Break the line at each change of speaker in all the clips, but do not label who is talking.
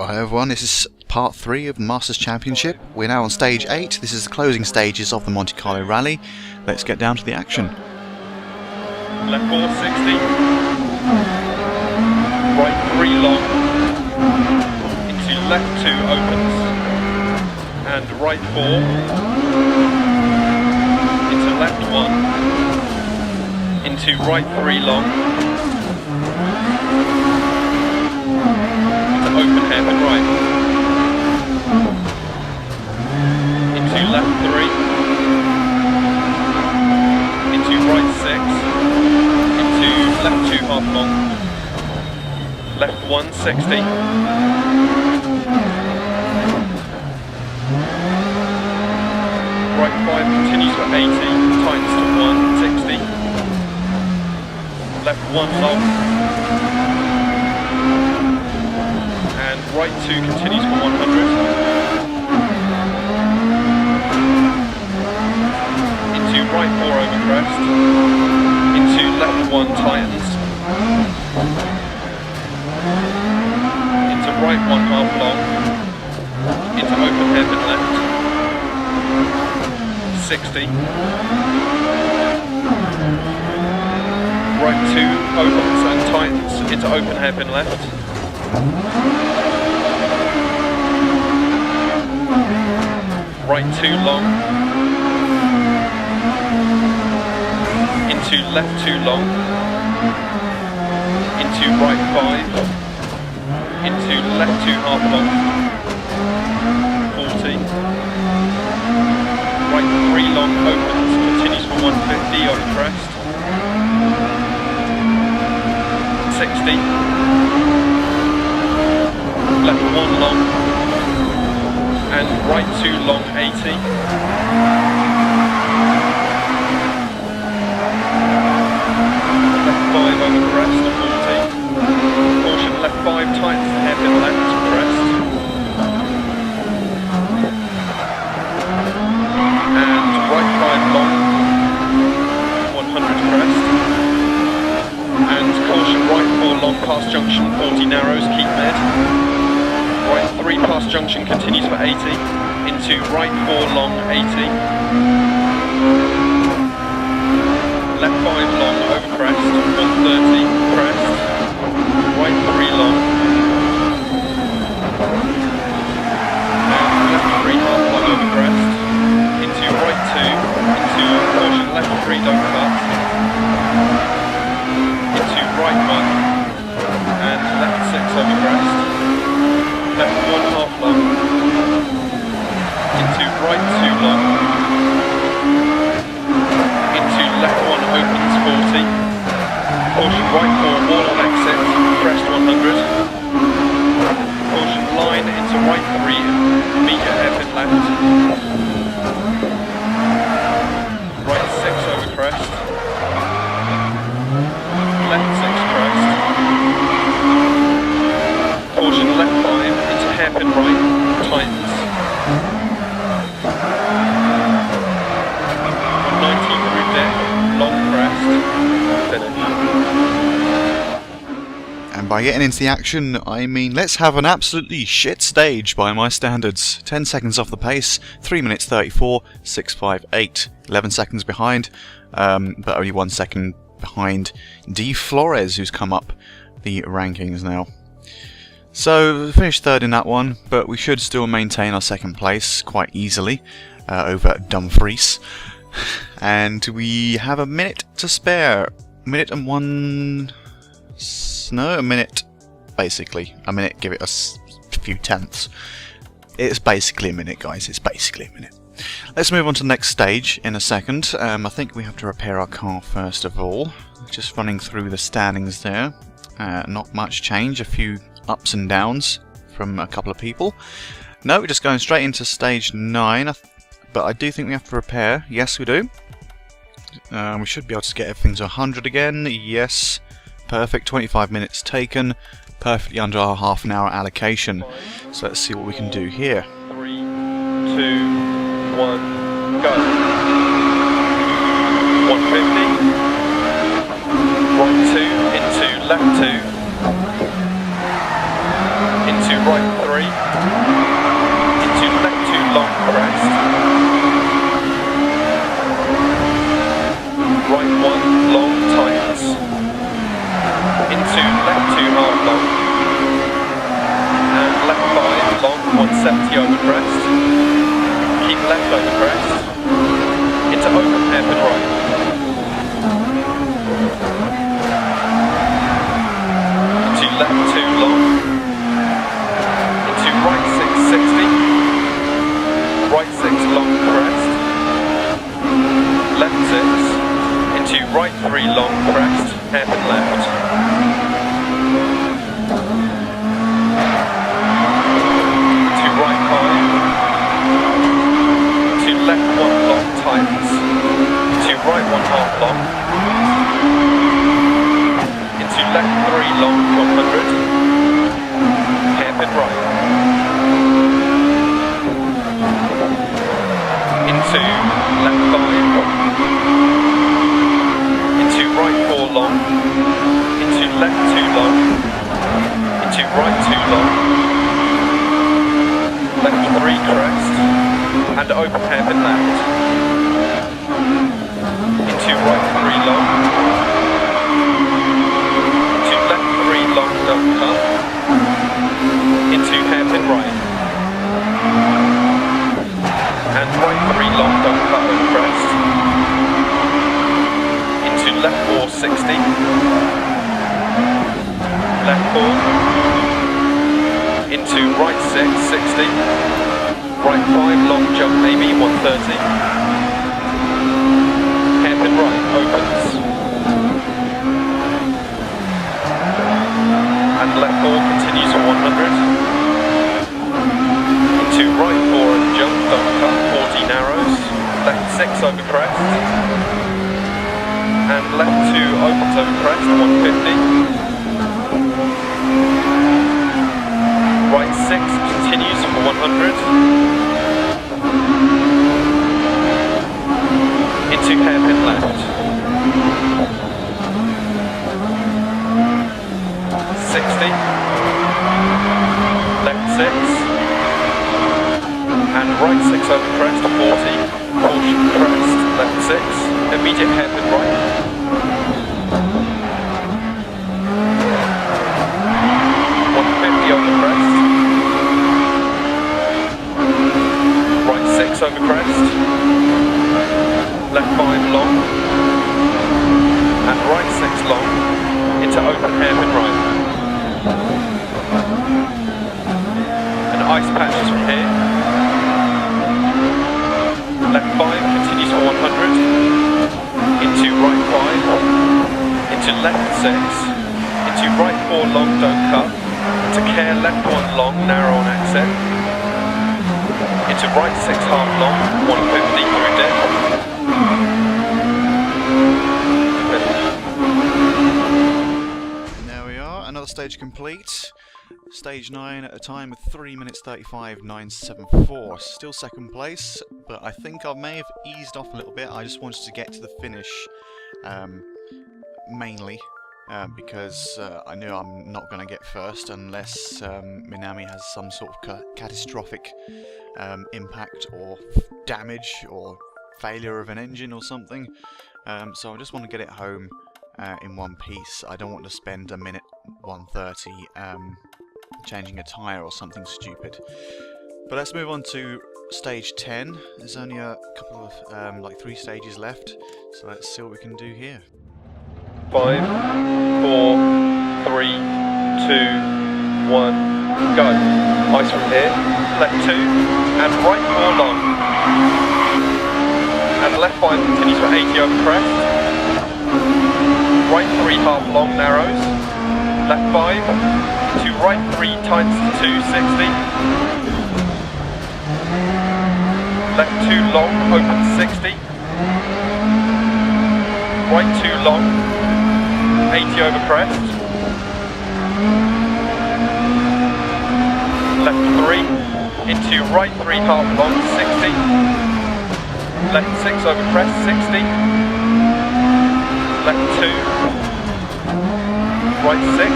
Hi everyone, this is part 3 of the Masters Championship. We're now on stage 8. This is the closing stages of the Monte Carlo rally. Let's get down to the action.
Left 460, right 3 long, into left 2 opens, and right 4, into left 1, into right 3 long, into open hairpin right, into left 3, into right 6, into left 2 half long, left 160, right 5 continues for 80, tightens to 160, left 1 long, and right 2 continues for 100, into right 4 over crest, into left 1 tightens, into right 1 half long, into open hairpin left, 60, right 2 opens and tightens, into open hairpin left, right 2 long, into left 2 long, into right 5, into left 2 half long, 40, right 3 long opens, continues for 150 over crest, 60, left 1 long, and right 2 long 80, left 5 over crest 40, caution left 5 tightens the hairpin left crest, and right 5 long 100 crest, and caution right 4 long past junction 40 narrows, keep mid, right 3 past junction continues for 80, into right 4 long 80, left 5 long over crest, 130 crest, right 3 long, and left 3 half long over crest, into right 2, into caution left 3 don't cut, into right 1, and left 6 over crest, left 1 half long, into right 2 long, into left 1 opens 40, caution right 4 wall on exit, crest 100, caution line into right 3, immediate hairpin left, right 6 over crest, left 6 crest, caution left 5 into hairpin right, tightens, 190 through deck, long crest, finish.
And by getting into the action, I mean let's have an absolutely shit stage by my standards. 10 seconds off the pace, 3 minutes 34, 658, 11 seconds behind, but only 1 second behind D. Flores, who's come up the rankings now. So, finished third in that one, but we should still maintain our second place quite easily over Dumfries. And we have a minute to spare. A minute, basically. A minute, give it a few tenths. It's basically a minute, guys, it's basically a minute. Let's move on to the next stage in a second. I think we have to repair our car first of all. Just running through the standings there. Not much change, a few ups and downs from a couple of people. No, we're just going straight into stage 9, but I do think we have to repair. Yes, we do. We should be able to get everything to 100 again. Yes, perfect. 25 minutes taken, perfectly under our half an hour allocation. So let's see what we can do here.
3, 2, 1, go. 150, right 2 into left 2, into right 3, 3, into left 2 long crest, right 1 long tightens, into left 2 half long, and left 5 long 170 over crest, keep left over crest, into open hairpin right. Left 2 long, into right 6 60, right 6 long crest, left 6, into right 3 long crest, hairpin left, into right 5, into left 1 long tightens, into right 1 half long, left 3 long 100, hairpin right, into left 5, into right 4 long, into left 2 long, into right 2 long, left 3 crest, and open hairpin left, into right 3 long, long don't cut, into hairpin right, and right 3 long don't cut over crest, into left 4 60, left 4, into right 6 60, right 5 long jump maybe 130, hairpin right opens, and left 4 continues for 100, into right 4 and jump, don't cut, 40 narrows, left 6 over crest, and left 2 opens over crest, 150, right 6 continues for 100, into hairpin left, 60, left 6, and right 6 over crest, 40, caution crest, left 6, immediate hairpin right, 150 over crest, right 6 over crest, left 5 long, and right 6 long, into open hairpin right. And ice patches from here. Left 5 continues for 100. Into right 5. Into left 6. Into right 4 long don't cut. Into care left 1 long narrow on exit. Into right 6 half long 150 through dip.
Another stage complete. Stage 9 at a time of 3 minutes 35.974. Still second place, but I think I may have eased off a little bit. I just wanted to get to the finish mainly because I knew I'm not going to get first unless Minami has some sort of catastrophic impact or damage or failure of an engine or something. So I just want to get it home in one piece. I don't want to spend a minute 130 changing a tyre or something stupid. But let's move on to stage 10. There's only a couple of like 3 stages left, so let's see what we can do here.
5, 4, 3, 2, 1, go. Ice from here, left 2, and right 4 long. And left 5 continues for 80 over crest. Right 3 half long narrows, left 5, to right 3 tightens to 260, left 2 long, open 60, right 2 long, 80 over crest, left 3, into right 3 half long 60, left 6 over crest 60, left 2, right 6,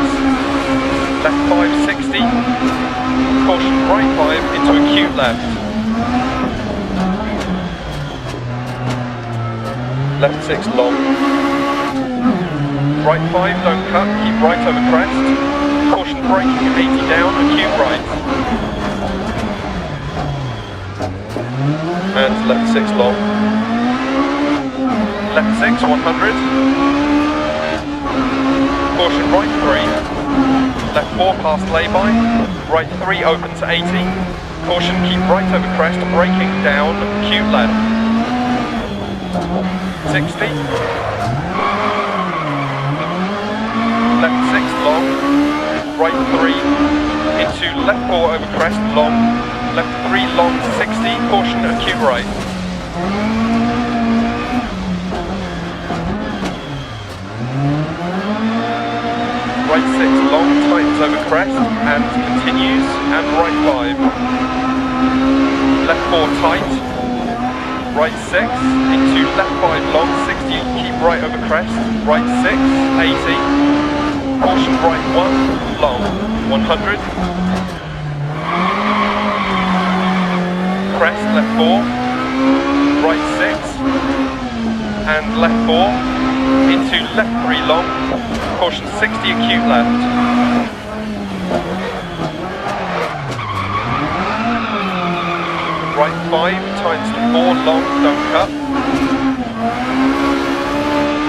left 5, 60, caution right 5 into acute left. Left 6 long, right 5, don't cut, keep right over crest, caution braking 80 down, acute right. And left 6 long, left 6, 100, caution right 3, left 4 past lay-by, right 3 open to 80, caution keep right over crest, braking down, acute left, 60, left 6 long, right 3, into left 4 over crest, long, left 3 long, 60, caution acute right. Right 6 long, tightens over crest and continues, and right 5. Left 4 tight, right 6 into left 5 long, 60, keep right over crest, right 6, 80, caution right 1, long, 100, crest left 4, right 6, and left 4, into left 3 long, caution 60 acute left. Right 5, tightens to 4 long, don't cut.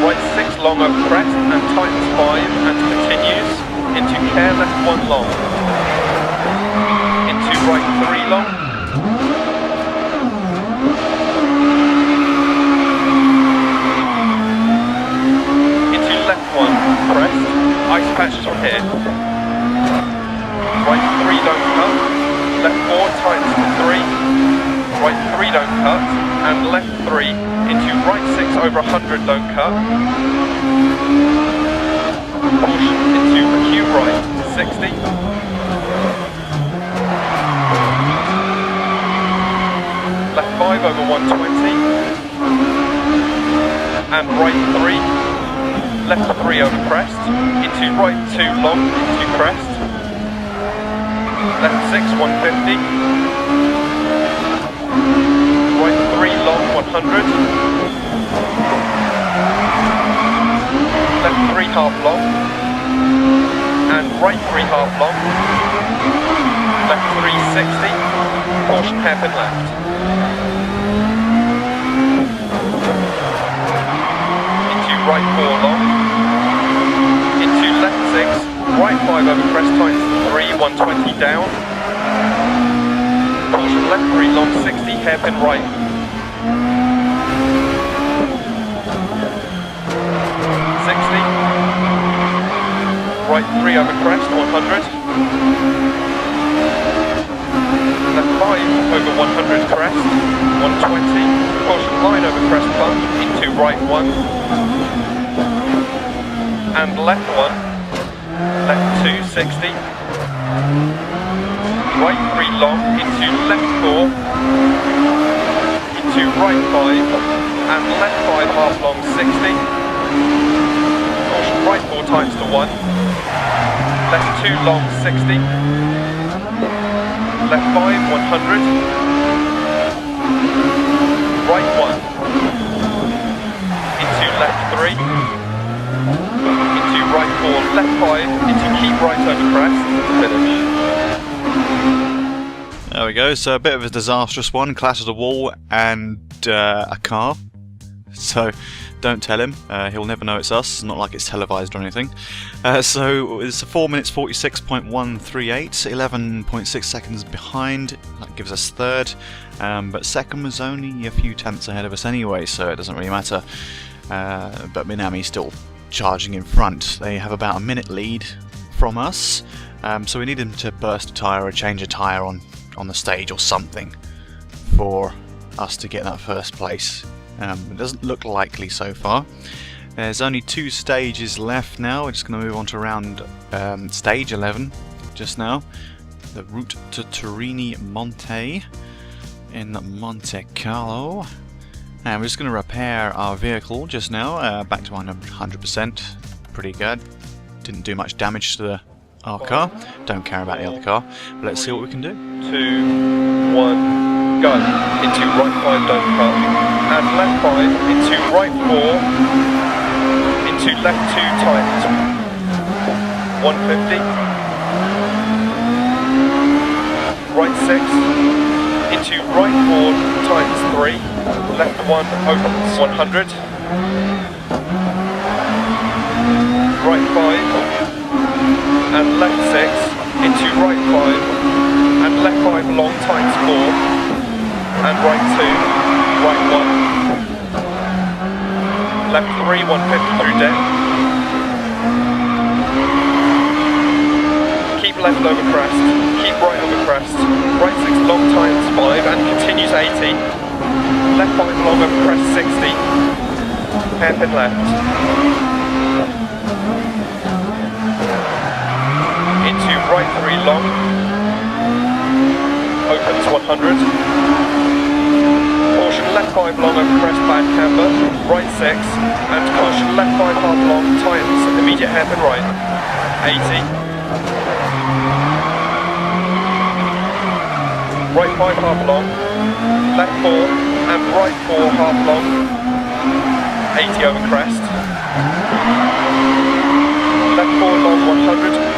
Right 6 long over crest and tightens 5 and continues into care left 1 long. Into right 3 long. Left 1, crest, ice patches from here. Right 3 don't cut, left 4 tightens to 3, right 3 don't cut, and left 3 into right 6 over 100 don't cut. Caution into acute right, 60. Left 5 over 120, and right 3. Left 3 over crest, into right 2 long, into crest, left 6, 150, right 3 long, 100, left 3 half long, and right 3 half long, left 3, 60, caution hairpin left. Right 4 long, into left 6, right 5 over crest, tightens to 3, 120 down, caution left 3 long, 60, hairpin right, 60, right 3 over crest, 100, left 5 over 100 crest, 120, caution line over crest bump, into right 1, and left 1, left 2, 60, right 3 long, into left 4, into right 5, and left 5 half long, 60, caution right 4 times to 1, left 2 long, 60, left 5, 100, right 1, into left 3, into right 4, left 5, into keep right over crest, finish.
There we go, so a bit of a disastrous one, clashed a wall and a car. So don't tell him, he'll never know it's us, not like it's televised or anything. So it's 4 minutes 46.138, 11.6 seconds behind, that gives us third, but second was only a few tenths ahead of us anyway, so it doesn't really matter. But Minami's still charging in front. They have about a minute lead from us, so we need him to burst a tyre or change a tyre on the stage or something for us to get that first place. It doesn't look likely so far. There's only 2 stages left now. We're just going to move on to round stage 11 just now. The route to Turini Monte in Monte Carlo. And we're just going to repair our vehicle just now, back to 100%. Pretty good. Didn't do much damage to the our car. Don't care about the other car. But let's see what we can do.
2, 1, go. Into right 5, don't cut. And left 5, into right 4, into left 2 tight. 150. Right 6, into right 4 times 3. Left 1 opens 100. Right 5. And left 6 into right 5 and left 5 long times 4 and right 2, right 1, left 3, 150 through deck, keep left over crest, keep right over crest, right 6 long times 5 and continues 80, left 5 long over crest 60, hairpin left. Into right 3 long, opens 100, caution left 5 long over crest bad camber, right 6, and caution left 5 half long times immediate hairpin right, 80, right 5 half long, left 4, and right 4 half long, 80 over crest, left 4 long 100,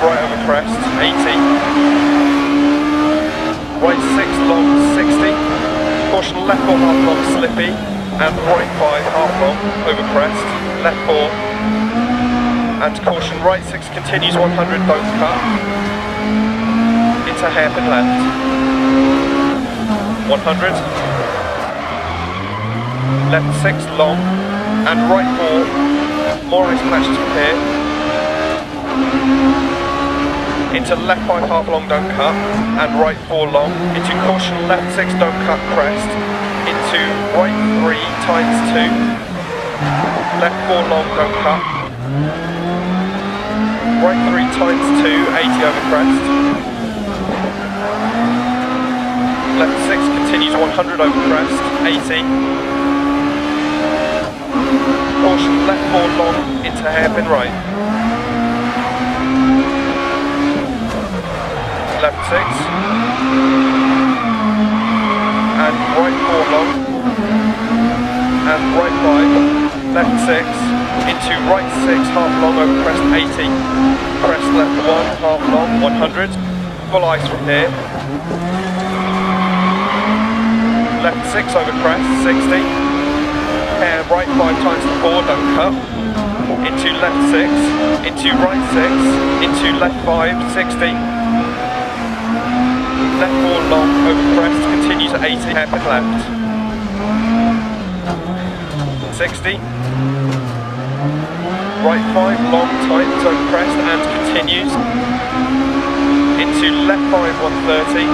right over crest, 80, right 6 long, 60, caution left 4 half long, slippy, and right 5 half long, over crest, left 4, and caution right 6 continues 100, don't cut, into hairpin left, 100, left 6 long, and right 4, more ice clashes from here, into left 5 half long, don't cut, and right 4 long, into caution left 6 don't cut crest, into right 3 times 2, left 4 long, don't cut, right 3 times 2, 80 over crest, left 6 continues 100 over crest, 80, caution left 4 long, into hairpin right, left 6 and right 4 long and right 5, left 6 into right 6 half long over crest 80, crest left 1 half long 100, full ice from here, left 6 over crest 60, hair right 5 times 4 don't cut, into left 6, into right 6, into left 5 60, left 4 long over crest, continues at 80, hairpin left, 60, right 5 long tightens over crest and continues, into left 5 130,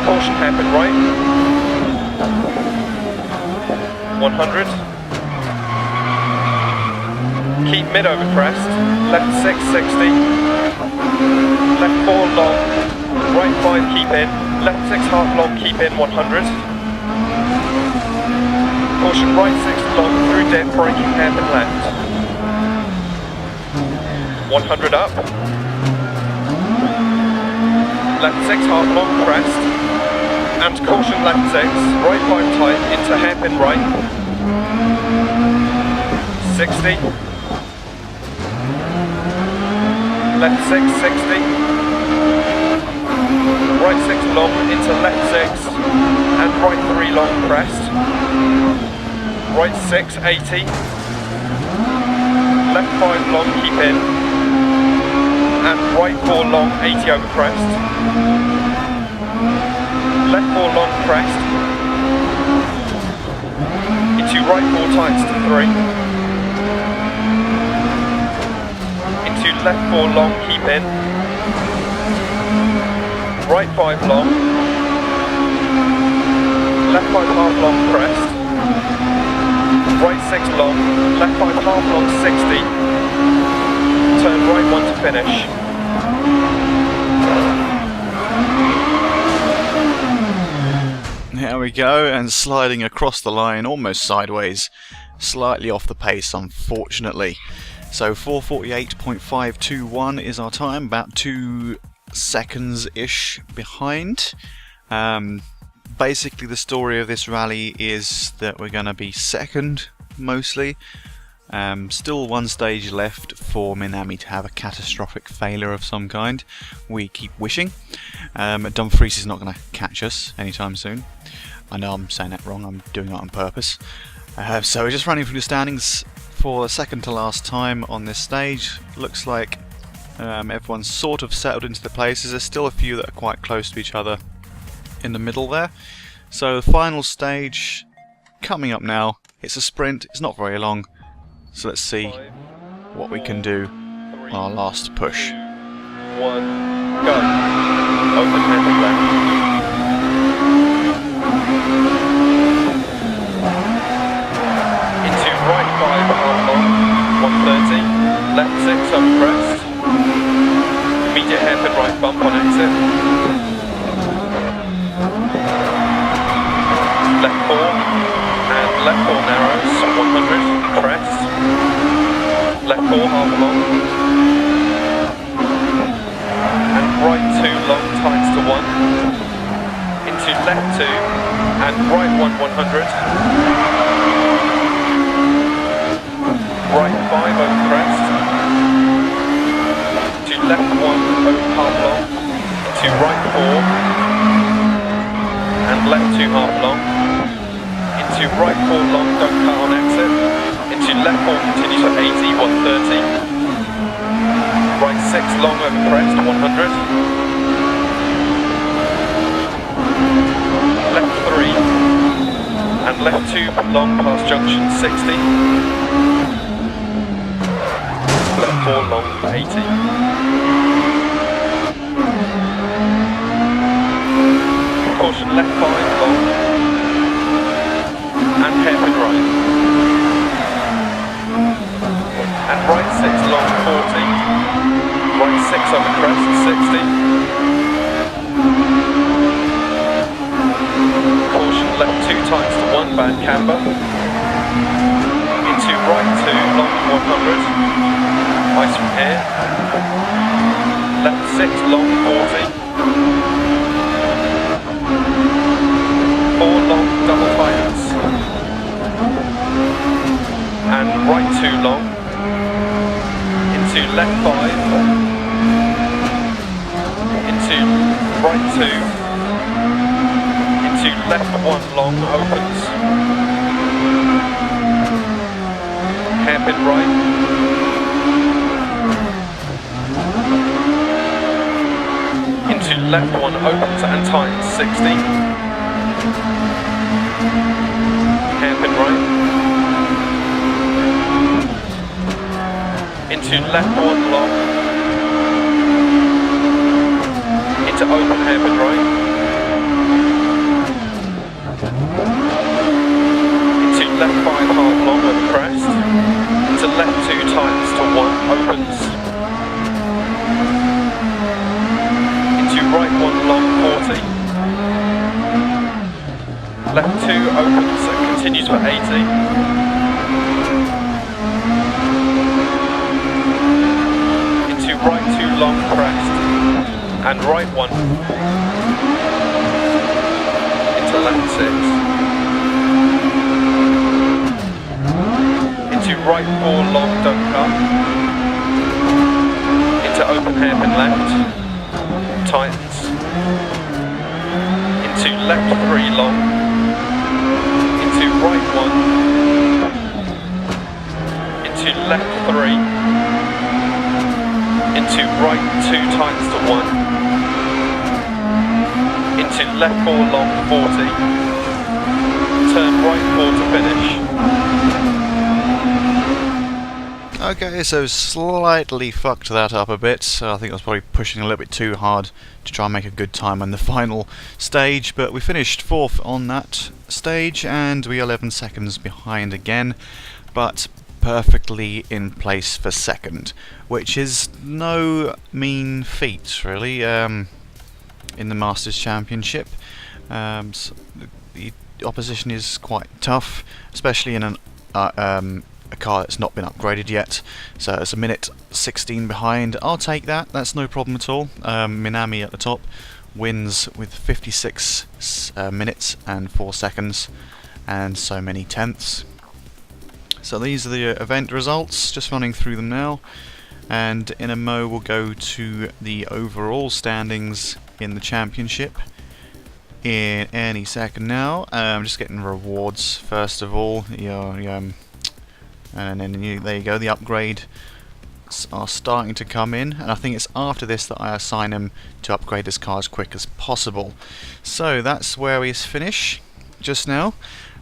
caution hairpin right, 100, keep mid over crest, left 6 60, left 4 long, right 5 keep in, left 6 half long keep in 100, caution right 6 long through dip braking hairpin left, 100 up, left 6 half long crest, and caution left 6, right 5 tight into hairpin right, 60, left 6, 60, right 6 long into left 6, and right 3 long crest, right 6, 80, left 5 long keep in, and right 4 long 80 over crest, left 4 long crest, into right 4 tights to 3, into left 4 long keep in, right 5 long, left 5 half long crest, right 6 long, left 5 half long 60, turn right 1 to finish.
There we go, and sliding across the line almost sideways slightly off the pace, unfortunately. So 4:48.521 is our time, about 2 seconds-ish behind. Basically the story of this rally is that we're going to be second, mostly. Still one stage left for Minami to have a catastrophic failure of some kind. We keep wishing. Dumfries is not going to catch us anytime soon. I know I'm saying that wrong, I'm doing it on purpose. So we're just running through the standings for the second to last time on this stage. Looks like everyone's sort of settled into the places. There's still a few that are quite close to each other in the middle there. So the final stage coming up now. It's a sprint, it's not very long. So let's see what we can do on our last push.
2, 1, go. Open hairpin left. Into right 5 half long, 130. Left 6 over crest. Immediate hairpin right bump on exit. Left 4 and left 4 narrows, 100, crest. Left 4 half long. And right 2 long, tights to 1. Into left 2 and right 1, 100. Right 5 over crest. To left 1 over half long. To right 4 and left 2 half long. Into right 4 long, don't cut on exit. Into left 4 continues at 80, 130. Right 6 long over crest, 100. Left 3 and left 2 long past junction, 60. Left 4 long, 80. Caution left 5 long and hairpin right. And right 6 long, 40. Right 6 over crest, 60. Caution left 2 times to 1, bad camber. Into right 2 long, 100. Ice from here. Left 6 long, 40. 4 long, double tightens. And right 2 long. Into left 5. Into right 2. Into left 1 long, opens. Hairpin right. Into left 1 opens and tightens, 60. Hairpin right. Into left 1 long. Into open hairpin right. Into left 5 half long over crest. Into left 2 tightens to 1 opens. Into right 1 long, 40. Left 2 opens and continues for 80. Into right 2 long, crest. And right 1. Into left 6. Into right 4 long, don't cut. Into open hairpin left. Tightens. Into left 3 long. Into right 1. Into left 3. Into right 2 tightens to 1. Into left 4 long, 40. Turn right 4 to finish.
Okay, so slightly fucked that up a bit. So I think I was probably pushing a little bit too hard to try and make a good time on the final stage, but we finished 4th on that stage and we are 11 seconds behind again, but perfectly in place for 2nd, which is no mean feat really in the Masters Championship. So the opposition is quite tough, especially in an a car that's not been upgraded yet. So it's a minute 16 behind. I'll take that. That's no problem at all. Minami at the top wins with 56 minutes and 4 seconds and so many tenths. So these are the event results, just running through them now, and in a mo we'll go to the overall standings in the championship in any second now. I'm just getting rewards first of all, and then there you go, the upgrade are starting to come in, and I think it's after this that I assign them to upgrade this car as quick as possible. So that's where we finish just now.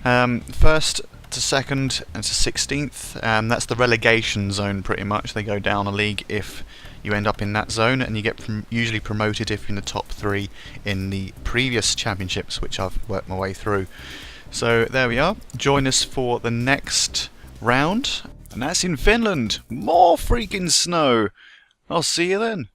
First to second and to 16th, that's the relegation zone pretty much. They go down a league if you end up in that zone, and you get usually promoted if you're in the top 3 in the previous championships, which I've worked my way through. So there we are. Join us for the next round, and that's in Finland. More freaking snow. I'll see you then.